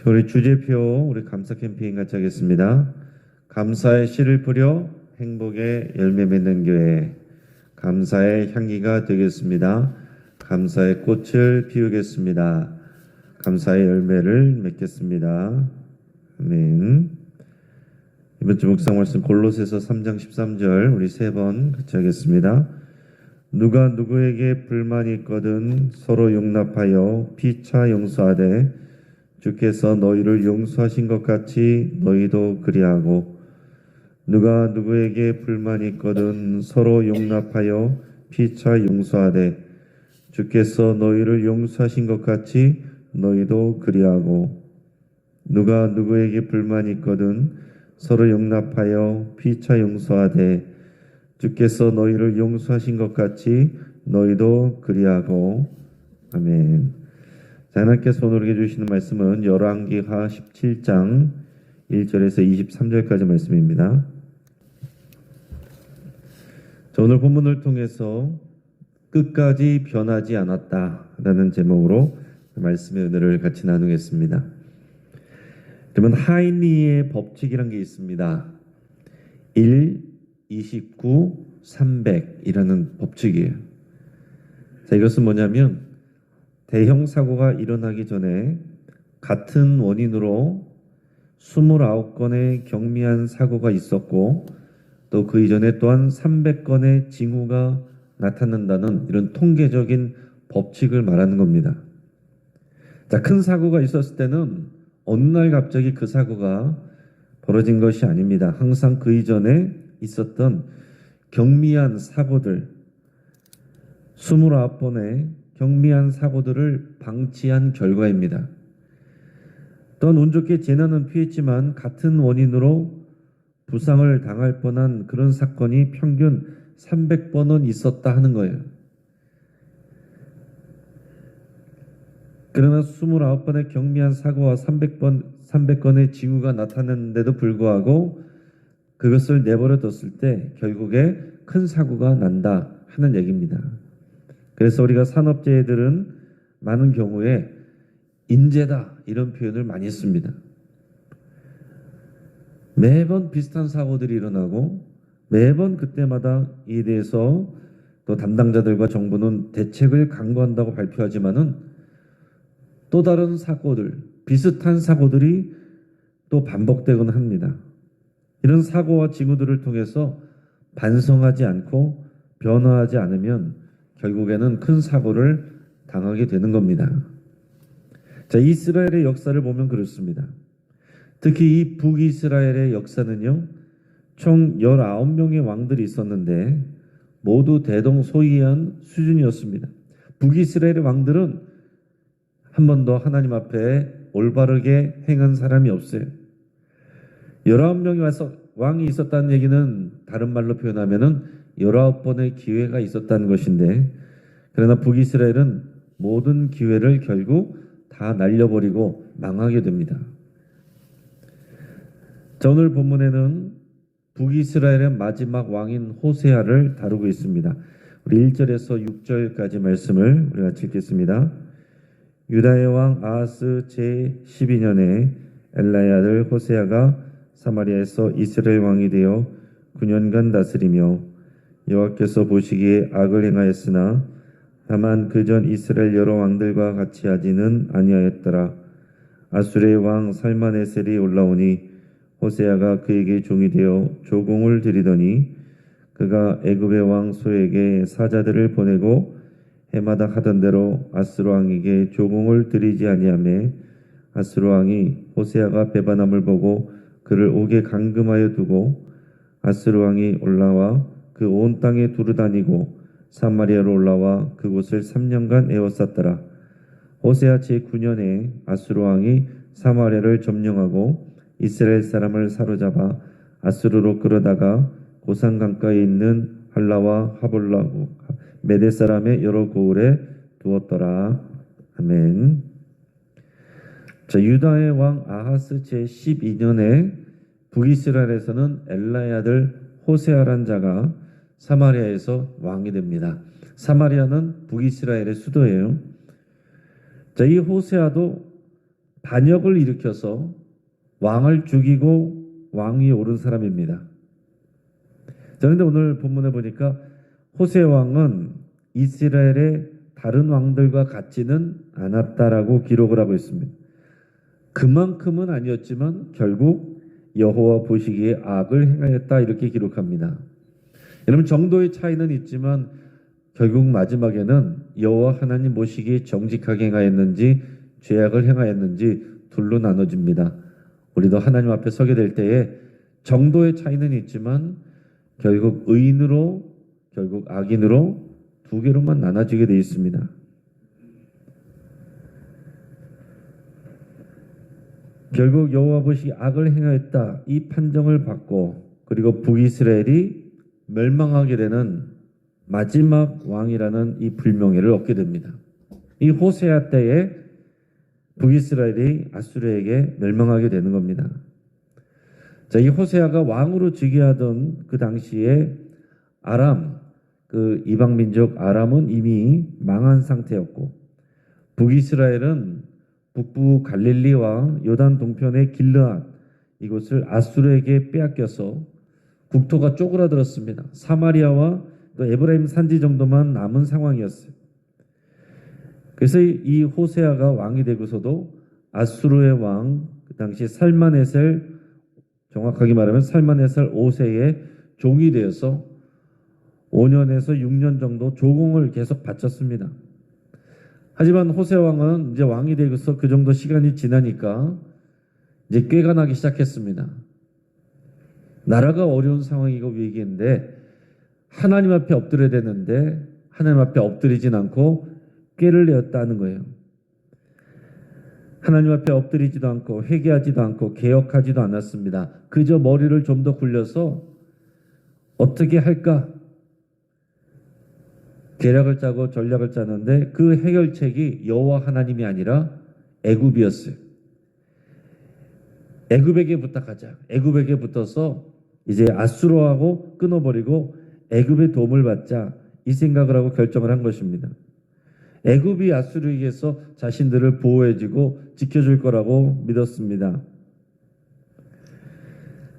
우리 주제표 우리 감사 캠페인 같이 하겠습니다. 감사의 씨를 뿌려 행복의 열매 맺는 교회, 감사의 향기가 되겠습니다. 감사의 꽃을 피우겠습니다. 감사의 열매를 맺겠습니다. 아멘. 이번 주 묵상 말씀 골로새서 3장 13절 우리 세 번 같이 하겠습니다. 누가 누구에게 불만이 있거든 서로 용납하여 피차 용서하되 주께서 너희를 용서하신 것 같이 너희도 그리하고, 누가 누구에게 불만이 있거든 서로 용납하여 피차 용서하되 주께서 너희를 용서하신 것 같이 너희도 그리하고, 누가 누구에게 불만이 있거든 서로 용납하여 피차 용서하되 주께서 너희를 용서하신 것 같이 너희도 그리하고. 아멘. 하나님께서 오늘 주시는 말씀은 열왕기하 17장 1절에서 23절까지 말씀입니다. 오늘 본문을 통해서 끝까지 변하지 않았다라는 제목으로 말씀의 은혜를 같이 나누겠습니다. 그러면 하인리의 법칙이라는 게 있습니다. 1, 29, 300이라는 법칙이에요. 자, 이것은 뭐냐면 대형 사고가 일어나기 전에 같은 원인으로 29건의 경미한 사고가 있었고, 또 그 이전에 또한 300건의 징후가 나타난다는 이런 통계적인 법칙을 말하는 겁니다. 자, 큰 사고가 있었을 때는 어느 날 갑자기 그 사고가 벌어진 것이 아닙니다. 항상 그 이전에 있었던 경미한 사고들, 29번의 경미한 사고들을 방치한 결과입니다. 또한 운 좋게 재난은 피했지만 같은 원인으로 부상을 당할 뻔한 그런 사건이 평균 300번은 있었다 하는 거예요. 그러나 29번의 경미한 사고와 300건의 징후가 나타났는데도 불구하고 그것을 내버려 뒀을 때 결국에 큰 사고가 난다 하는 얘기입니다. 그래서 우리가 산업재해들은 많은 경우에 인재다 이런 표현을 많이 씁니다. 매번 비슷한 사고들이 일어나고 매번 그때마다 이에 대해서 또 담당자들과 정부는 대책을 강구한다고 발표하지만은 또 다른 사고들, 비슷한 사고들이 또 반복되곤 합니다. 이런 사고와 징후들을 통해서 반성하지 않고 변화하지 않으면 결국에는 큰 사고를 당하게 되는 겁니다. 자, 이스라엘의 역사를 보면 그렇습니다. 특히 이 북이스라엘의 역사는요, 총 19명의 왕들이 있었는데 모두 대동소이한 수준이었습니다. 북이스라엘의 왕들은 한 번도 하나님 앞에 올바르게 행한 사람이 없어요. 19명의 왕이 있었다는 얘기는 다른 말로 표현하면은 19번의 기회가 있었다는 것인데, 그러나 북이스라엘은 모든 기회를 결국 다 날려버리고 망하게 됩니다. 자, 오늘 본문에는 북이스라엘의 마지막 왕인 호세아를 다루고 있습니다. 우리 1절에서 6절까지 말씀을 우리가 읽겠습니다. 유다의 왕 아하스 제12년에 엘라의 아들 호세아가 사마리아에서 이스라엘 왕이 되어 9년간 다스리며 여호와께서 보시기에 악을 행하였으나 다만 그전 이스라엘 여러 왕들과 같이 하지는 아니하였더라. 아수르의 왕 살마네셀이 올라오니 호세아가 그에게 종이 되어 조공을 드리더니 그가 애굽의 왕 소에게 사자들을 보내고 해마다 하던 대로 아수르 왕에게 조공을 드리지 아니하매 아수르 왕이 호세아가 배반함을 보고 그를 옥에 감금하여 두고 아수르 왕이 올라와 그 온 땅에 두루다니고 사마리아로 올라와 그곳을 3년간 에워쌌더라. 호세아 제9년에 아수르 왕이 사마리아를 점령하고 이스라엘 사람을 사로잡아 아수르로 끌어다가 고산 강가에 있는 할라와 하볼라고 메대 사람의 여러 고을에 두었더라. 아멘. 자, 유다의 왕 아하스 제12년에 북이스라엘에서는 엘라의 아들 호세아란 자가 사마리아에서 왕이 됩니다. 사마리아는 북이스라엘의 수도예요. 자, 이 호세아도 반역을 일으켜서 왕을 죽이고 왕위에 오른 사람입니다. 자, 그런데 오늘 본문에 보니까 호세 왕은 이스라엘의 다른 왕들과 같지는 않았다라고 기록을 하고 있습니다. 그만큼은 아니었지만 결국 여호와 보시기에 악을 행하였다 이렇게 기록합니다. 여러분, 정도의 차이는 있지만 결국 마지막에는 여호와 하나님 보시기에 정직하게 행하였는지 죄악을 행하였는지 둘로 나눠집니다. 우리도 하나님 앞에 서게 될 때에 정도의 차이는 있지만 결국 의인으로 결국 악인으로 두 개로만 나눠지게 되어 있습니다. 결국 여호와 보시기에 악을 행하였다 이 판정을 받고 그리고 북이스라엘이 멸망하게 되는 마지막 왕이라는 이 불명예를 얻게 됩니다. 이 호세아 때에 북이스라엘이 아수르에게 멸망하게 되는 겁니다. 자, 이 호세아가 왕으로 즉위하던 그 당시에 아람, 그 이방 민족 아람은 이미 망한 상태였고 북이스라엘은 북부 갈릴리와 요단 동편의 길르앗 이곳을 아수르에게 빼앗겨서 국토가 쪼그라들었습니다. 사마리아와 또 에브라임 산지 정도만 남은 상황이었어요. 그래서 이 호세아가 왕이 되고서도 아수르의 왕, 그 당시 살마네셀, 정확하게 말하면 살마네셀 5세의 종이 되어서 5년에서 6년 정도 조공을 계속 바쳤습니다. 하지만 호세 왕은 이제 왕이 되고서 그 정도 시간이 지나니까 이제 꾀가 나기 시작했습니다. 나라가 어려운 상황이고 위기인데 하나님 앞에 엎드려야 되는데 하나님 앞에 엎드리진 않고 꾀를 내었다는 거예요. 하나님 앞에 엎드리지도 않고 회개하지도 않고 개혁하지도 않았습니다. 그저 머리를 좀 더 굴려서 어떻게 할까? 계략을 짜고 전략을 짜는데 그 해결책이 여호와 하나님이 아니라 애굽이었어요. 애굽에게 부탁하자. 애굽에게 붙어서 이제 아수르하고 끊어버리고 애굽의 도움을 받자 이 생각을 하고 결정을 한 것입니다. 애굽이 아수르에게서 자신들을 보호해주고 지켜줄 거라고 믿었습니다.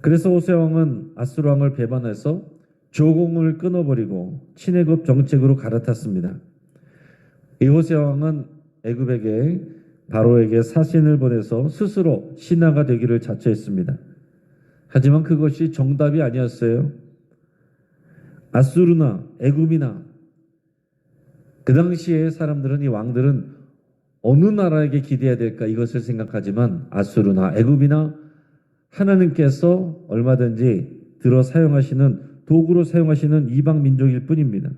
그래서 호세 왕은 아수르 왕을 배반해서 조공을 끊어버리고 친애굽 정책으로 갈아탔습니다. 이 호세 왕은 애굽에게 바로에게 사신을 보내서 스스로 신하가 되기를 자처했습니다. 하지만 그것이 정답이 아니었어요. 아수르나 애굽이나 그 당시에 사람들은 이 왕들은 어느 나라에게 기대해야 될까 이것을 생각하지만 아수르나 애굽이나 하나님께서 얼마든지 들어 사용하시는 도구로 사용하시는 이방 민족일 뿐입니다.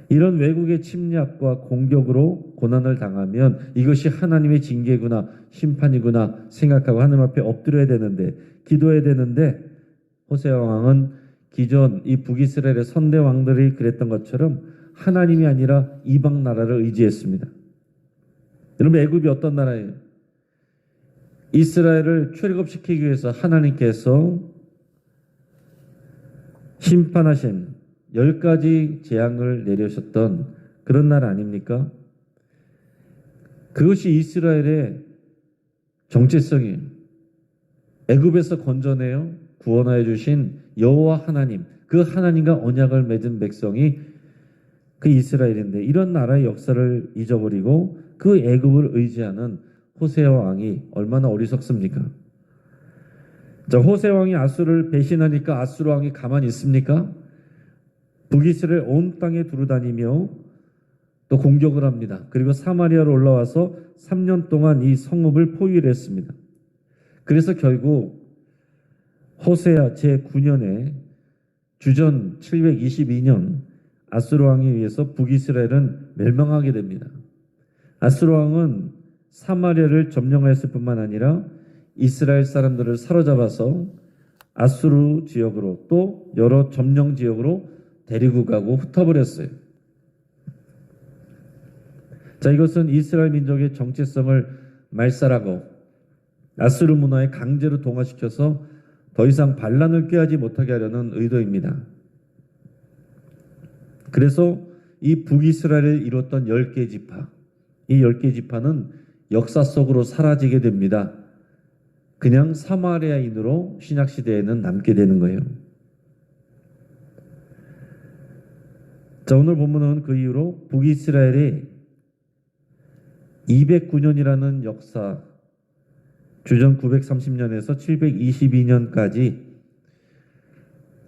이런 외국의 침략과 공격으로 고난을 당하면 이것이 하나님의 징계구나 심판이구나 생각하고 하나님 앞에 엎드려야 되는데 기도해야 되는데 호세아 왕은 기존 이 북이스라엘의 선대 왕들이 그랬던 것처럼 하나님이 아니라 이방 나라를 의지했습니다. 여러분, 애굽이 어떤 나라예요? 이스라엘을 출애굽시키기 위해서 하나님께서 심판하신 10가지 재앙을 내려셨던 그런 나라 아닙니까? 그것이 이스라엘의 정체성이에요. 애굽에서 건져내어 구원하여 주신 여호와 하나님, 그 하나님과 언약을 맺은 백성이 그 이스라엘인데 이런 나라의 역사를 잊어버리고 그 애굽을 의지하는 호세아 왕이 얼마나 어리석습니까? 자, 호세 왕이 아수르를 배신하니까 아수르 왕이 가만히 있습니까? 북이스라엘 온 땅에 두루다니며 또 공격을 합니다. 그리고 사마리아로 올라와서 3년 동안 이 성읍을 포위를 했습니다. 그래서 결국 호세아 제9년에 주전 722년 아수르 왕에 의해서 북이스라엘은 멸망하게 됩니다. 아수르 왕은 사마리아를 점령하였을 뿐만 아니라 이스라엘 사람들을 사로잡아서 아수르 지역으로 또 여러 점령 지역으로 데리고 가고 흩어버렸어요. 자, 이것은 이스라엘 민족의 정체성을 말살하고 아수르 문화에 강제로 동화시켜서 더 이상 반란을 꾀하지 못하게 하려는 의도입니다. 그래서 이 북이스라엘을 이뤘던 10개 지파, 이 10개 지파는 역사 속으로 사라지게 됩니다. 그냥 사마리아인으로 신약시대에는 남게 되는 거예요. 자, 오늘 본문은 그 이후로 북이스라엘이 209년이라는 역사, 주전 930년에서 722년까지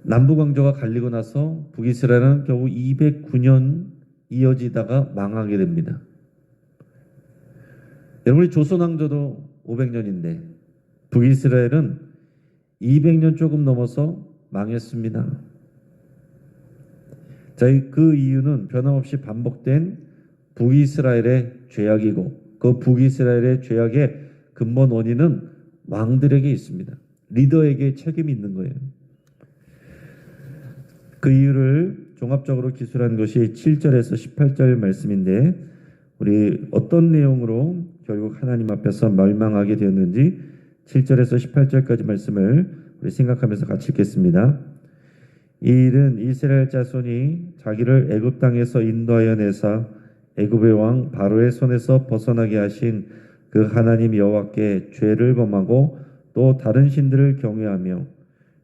남북왕조가 갈리고 나서 북이스라엘은 겨우 209년 이어지다가 망하게 됩니다. 여러분이 조선왕조도 500년인데 북이스라엘은 200년 조금 넘어서 망했습니다. 자, 그 이유는 변함없이 반복된 북이스라엘의 죄악이고 그 북이스라엘의 죄악의 근본 원인은 왕들에게 있습니다. 리더에게 책임이 있는 거예요. 그 이유를 종합적으로 기술한 것이 7절에서 18절 말씀인데 우리 어떤 내용으로 결국 하나님 앞에서 멸망하게 되었는지 7절에서 18절까지 말씀을 우리 생각하면서 같이 읽겠습니다. 이 일은 이스라엘 자손이 자기를 애굽 땅에서 인도하여 내사 애굽의 왕 바로의 손에서 벗어나게 하신 그 하나님 여호와께 죄를 범하고 또 다른 신들을 경외하며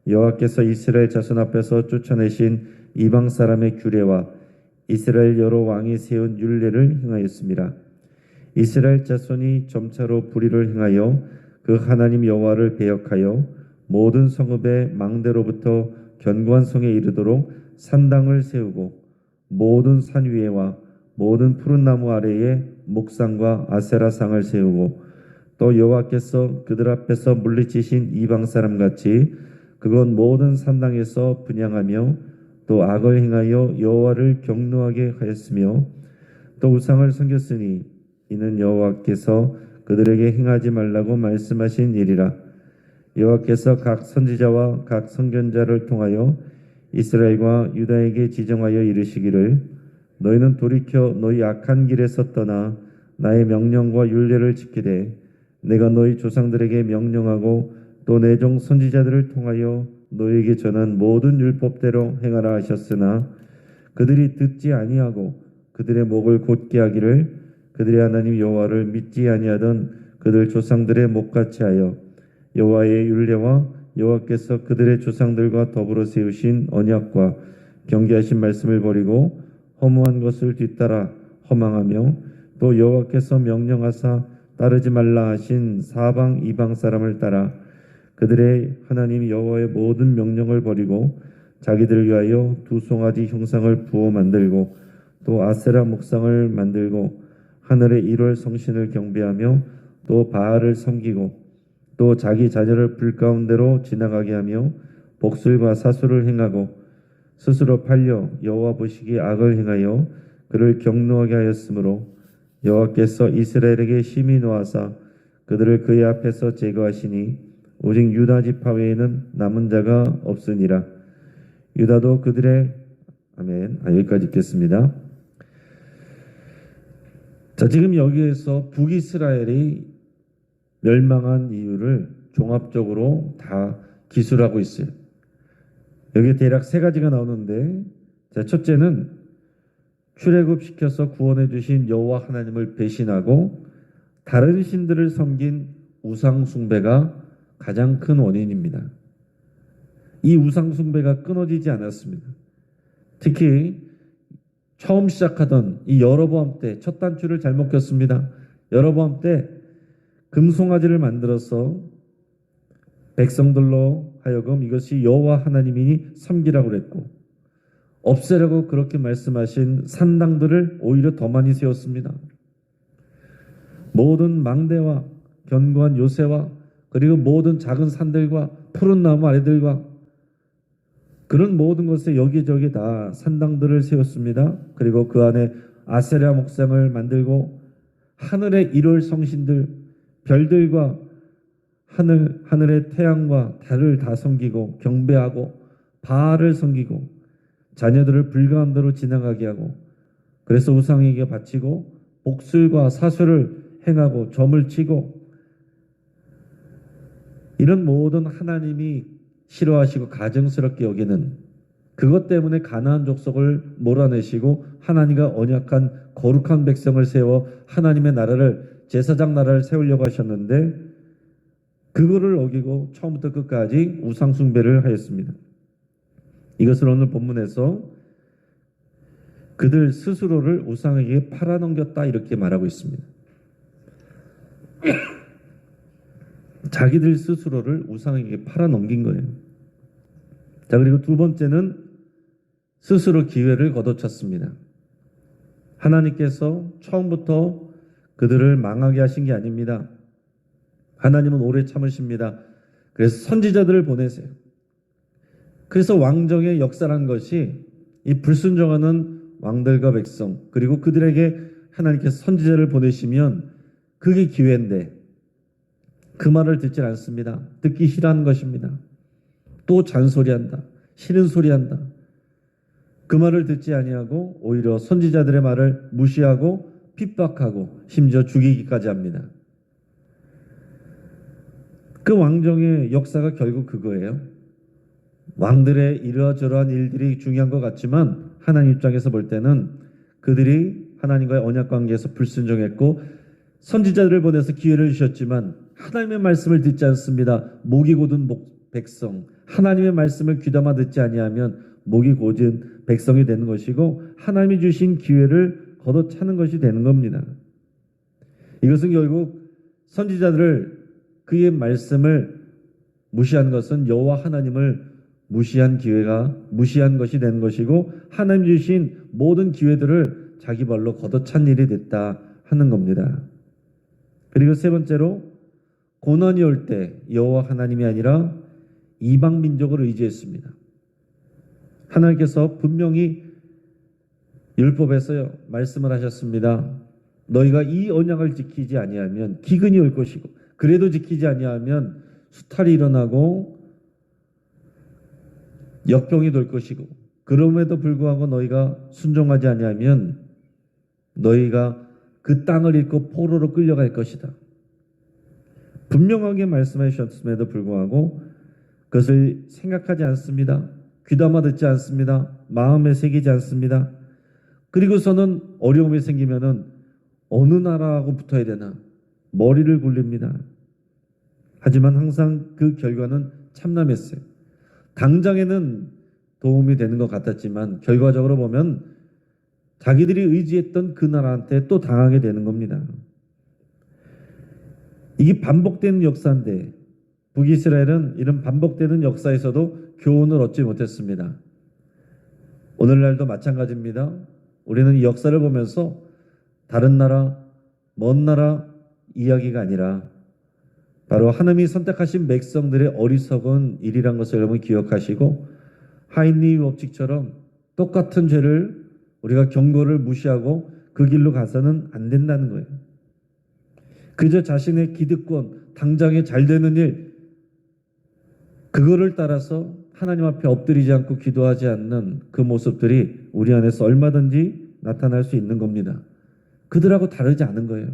여호와께서 이스라엘 자손 앞에서 쫓아내신 이방 사람의 규례와 이스라엘 여러 왕이 세운 율례를 행하였습니다. 이스라엘 자손이 점차로 불의를 행하여 그 하나님 여호와를 배역하여 모든 성읍의 망대로부터 견고한 성에 이르도록 산당을 세우고 모든 산 위에와 모든 푸른 나무 아래에 목상과 아세라상을 세우고 또 여호와께서 그들 앞에서 물리치신 이방 사람 같이 그건 모든 산당에서 분향하며 또 악을 행하여 여호와를 경노하게 하였으며 또 우상을 섬겼으니 이는 여호와께서 그들에게 행하지 말라고 말씀하신 일이라. 여호와께서 각 선지자와 각 선견자를 통하여 이스라엘과 유다에게 지정하여 이르시기를 너희는 돌이켜 너희 악한 길에서 떠나 나의 명령과 율례를 지키되 내가 너희 조상들에게 명령하고 또 내 종 선지자들을 통하여 너희에게 전한 모든 율법대로 행하라 하셨으나 그들이 듣지 아니하고 그들의 목을 곧게 하기를 그들의 하나님 여호와를 믿지 아니하던 그들 조상들의 목같이 하여 여호와의 율례와 여호와께서 그들의 조상들과 더불어 세우신 언약과 경계하신 말씀을 버리고 허무한 것을 뒤따라 허망하며 또 여호와께서 명령하사 따르지 말라 하신 사방 이방 사람을 따라 그들의 하나님 여호와의 모든 명령을 버리고 자기들을 위하여 두 송아지 형상을 부어 만들고 또 아세라 목상을 만들고 하늘의 일월 성신을 경배하며 또 바알을 섬기고 또 자기 자녀를 불 가운데로 지나가게 하며 복술과 사술을 행하고 스스로 팔려 여호와 보시기에 악을 행하여 그를 경노하게 하였으므로 여호와께서 이스라엘에게 심히 노하사 그들을 그의 앞에서 제거하시니 오직 유다 지파 외에는 남은 자가 없으니라. 유다도 그들의 아멘. 여기까지 읽겠습니다. 자, 지금 여기에서 북이스라엘이 멸망한 이유를 종합적으로 다 기술하고 있어요. 여기 대략 세 가지가 나오는데, 자, 첫째는 출애굽시켜서 구원해 주신 여호와 하나님을 배신하고 다른 신들을 섬긴 우상 숭배가 가장 큰 원인입니다. 이 우상 숭배가 끊어지지 않았습니다. 특히 처음 시작하던 이 여로보암 때 첫 단추를 잘못 꼈습니다. 여로보암 때 금송아지를 만들어서 백성들로 하여금 이것이 여호와 하나님이니 섬기라고 그랬고 없애라고 그렇게 말씀하신 산당들을 오히려 더 많이 세웠습니다. 모든 망대와 견고한 요새와 그리고 모든 작은 산들과 푸른 나무 아래들과 그런 모든 것에 여기저기 다 산당들을 세웠습니다. 그리고 그 안에 아세라 목상을 만들고 하늘의 일월 성신들, 별들과 하늘의 태양과 달을 다 섬기고 경배하고 바알을 섬기고 자녀들을 불가운데로 지나가게 하고 그래서 우상에게 바치고 복술과 사술을 행하고 점을 치고 이런 모든 하나님이 싫어하시고 가증스럽게 여기는 그것 때문에 가나안 족속을 몰아내시고 하나님과 언약한 거룩한 백성을 세워 하나님의 나라를 제사장 나라를 세우려고 하셨는데 그거를 어기고 처음부터 끝까지 우상 숭배를 하였습니다. 이것을 오늘 본문에서 그들 스스로를 우상에게 팔아넘겼다 이렇게 말하고 있습니다. 자기들 스스로를 우상에게 팔아넘긴 거예요. 자, 그리고 두 번째는 스스로 기회를 걷어찼습니다. 하나님께서 처음부터 그들을 망하게 하신 게 아닙니다. 하나님은 오래 참으십니다. 그래서 선지자들을 보내세요. 그래서 왕정의 역사란 것이 이 불순종하는 왕들과 백성 그리고 그들에게 하나님께서 선지자를 보내시면 그게 기회인데 그 말을 듣지 않습니다. 듣기 싫어하는 것입니다. 또 잔소리한다. 싫은 소리한다. 그 말을 듣지 아니하고 오히려 선지자들의 말을 무시하고 핍박하고 심지어 죽이기까지 합니다. 그 왕정의 역사가 결국 그거예요. 왕들의 이러저러한 일들이 중요한 것 같지만 하나님 입장에서 볼 때는 그들이 하나님과의 언약 관계에서 불순종했고 선지자들을 보내서 기회를 주셨지만 하나님의 말씀을 듣지 않습니다. 목이 곧은 백성, 하나님의 말씀을 귀담아 듣지 아니하면 목이 곧은 백성이 되는 것이고 하나님이 주신 기회를 걷어차는 것이 되는 겁니다. 이것은 결국 선지자들을 그의 말씀을 무시한 것은 여호와 하나님을 무시한 것이 되는 것이고 하나님 주신 모든 기회들을 자기 발로 걷어찬 일이 됐다 하는 겁니다. 그리고 세 번째로 고난이 올 때 여호와 하나님이 아니라 이방 민족을 의지했습니다. 하나님께서 분명히 율법에서 말씀을 하셨습니다. 너희가 이 언약을 지키지 아니하면 기근이 올 것이고 그래도 지키지 아니하면 수탈이 일어나고 역병이 될 것이고 그럼에도 불구하고 너희가 순종하지 아니하면 너희가 그 땅을 잃고 포로로 끌려갈 것이다. 분명하게 말씀해 주셨음에도 불구하고 그것을 생각하지 않습니다. 귀담아 듣지 않습니다. 마음에 새기지 않습니다. 그리고서는 어려움이 생기면은 어느 나라하고 붙어야 되나 머리를 굴립니다. 하지만 항상 그 결과는 참남했어요. 당장에는 도움이 되는 것 같았지만 결과적으로 보면 자기들이 의지했던 그 나라한테 또 당하게 되는 겁니다. 이게 반복되는 역사인데 북이스라엘은 이런 반복되는 역사에서도 교훈을 얻지 못했습니다. 오늘날도 마찬가지입니다. 우리는 이 역사를 보면서 다른 나라, 먼 나라 이야기가 아니라 바로 하나님이 선택하신 백성들의 어리석은 일이란 것을 여러분 기억하시고 하인리 법칙처럼 똑같은 죄를 우리가 경고를 무시하고 그 길로 가서는 안 된다는 거예요. 그저 자신의 기득권, 당장에 잘 되는 일, 그거를 따라서 하나님 앞에 엎드리지 않고 기도하지 않는 그 모습들이 우리 안에서 얼마든지 나타날 수 있는 겁니다. 그들하고 다르지 않은 거예요.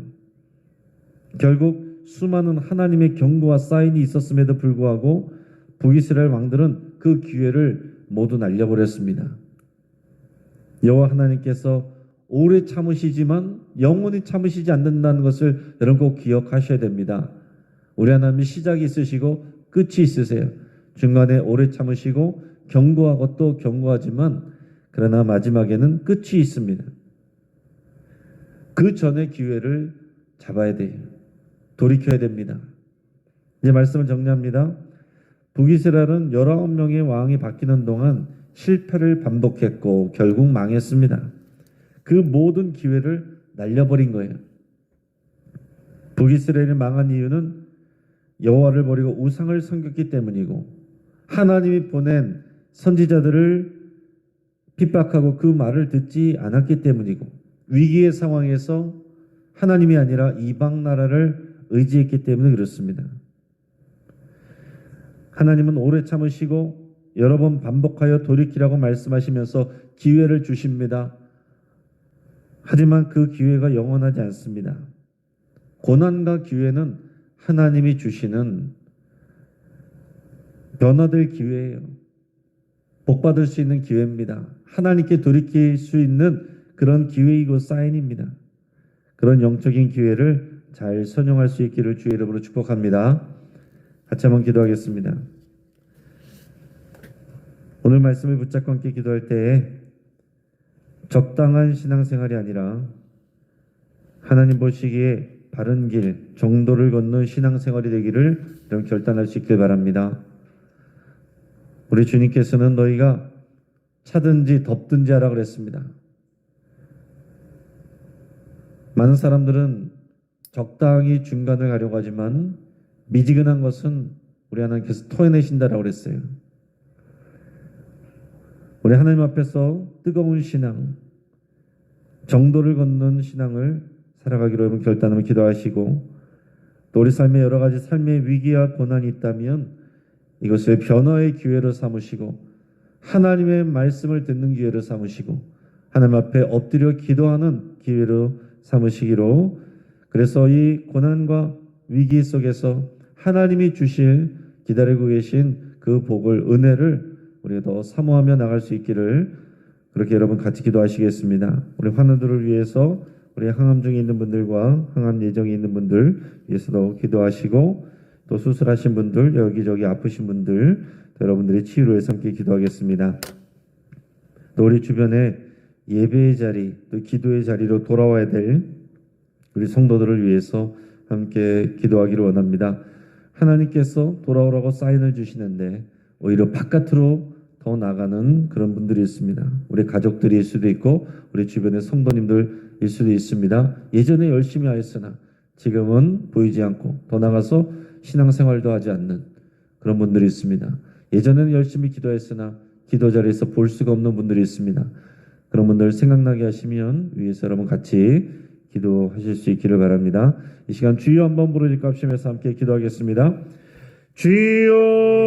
결국 수많은 하나님의 경고와 사인이 있었음에도 불구하고 북이스라엘 왕들은 그 기회를 모두 날려버렸습니다. 여호와 하나님께서 오래 참으시지만 영원히 참으시지 않는다는 것을 여러분 꼭 기억하셔야 됩니다. 우리 하나님이 시작이 있으시고 끝이 있으세요. 중간에 오래 참으시고 경고하고 또 경고하지만 그러나 마지막에는 끝이 있습니다. 그 전에 기회를 잡아야 돼요. 돌이켜야 됩니다. 이제 말씀을 정리합니다. 북이스라엘은 19명의 왕이 바뀌는 동안 실패를 반복했고 결국 망했습니다. 그 모든 기회를 날려버린 거예요. 북이스라엘이 망한 이유는 여호와를 버리고 우상을 섬겼기 때문이고 하나님이 보낸 선지자들을 핍박하고 그 말을 듣지 않았기 때문이고 위기의 상황에서 하나님이 아니라 이방 나라를 의지했기 때문에 그렇습니다. 하나님은 오래 참으시고 여러 번 반복하여 돌이키라고 말씀하시면서 기회를 주십니다. 하지만 그 기회가 영원하지 않습니다. 고난과 기회는 하나님이 주시는 변화될 기회예요. 복받을 수 있는 기회입니다. 하나님께 돌이킬 수 있는 그런 기회이고 사인입니다. 그런 영적인 기회를 잘 선용할 수 있기를 주의 이름으로 축복합니다. 같이 한번 기도하겠습니다. 오늘 말씀을 붙잡고 함께 기도할 때에 적당한 신앙생활이 아니라 하나님 보시기에 바른 길, 정도를 걷는 신앙생활이 되기를 여러분 결단할 수 있길 바랍니다. 우리 주님께서는 너희가 차든지 덥든지 하라 그랬습니다. 많은 사람들은 적당히 중간을 가려고 하지만 미지근한 것은 우리 하나님께서 토해내신다라고 그랬어요. 우리 하나님 앞에서 뜨거운 신앙, 정도를 걷는 신앙을 살아가기로 여러분 결단하면 기도하시고, 또 우리 삶에 여러 가지 삶의 위기와 고난이 있다면 이것을 변화의 기회로 삼으시고 하나님의 말씀을 듣는 기회로 삼으시고 하나님 앞에 엎드려 기도하는 기회로 삼으시기로, 그래서 이 고난과 위기 속에서 하나님이 주실 기다리고 계신 그 복을, 은혜를 우리가 더 사모하며 나갈 수 있기를 그렇게 여러분 같이 기도하시겠습니다. 우리 환우들을 위해서, 우리 항암 중에 있는 분들과 항암 예정에 있는 분들 위해서도 기도하시고, 또 수술하신 분들, 여기저기 아프신 분들, 여러분들의 치유를 위해서 함께 기도하겠습니다. 또 우리 주변에 예배의 자리, 또 기도의 자리로 돌아와야 될 우리 성도들을 위해서 함께 기도하기를 원합니다. 하나님께서 돌아오라고 사인을 주시는데 오히려 바깥으로 더 나가는 그런 분들이 있습니다. 우리 가족들일 수도 있고 우리 주변의 성도님들일 수도 있습니다. 예전에 열심히 하였으나 지금은 보이지 않고 더 나가서 신앙생활도 하지 않는 그런 분들이 있습니다. 예전에는 열심히 기도했으나 기도 자리에서 볼 수가 없는 분들이 있습니다. 그런 분들 생각나게 하시면 위에서 여러분 같이 기도하실 수 있기를 바랍니다. 이 시간 주여 한번 부르짖고 합심해서 함께 기도하겠습니다. 주여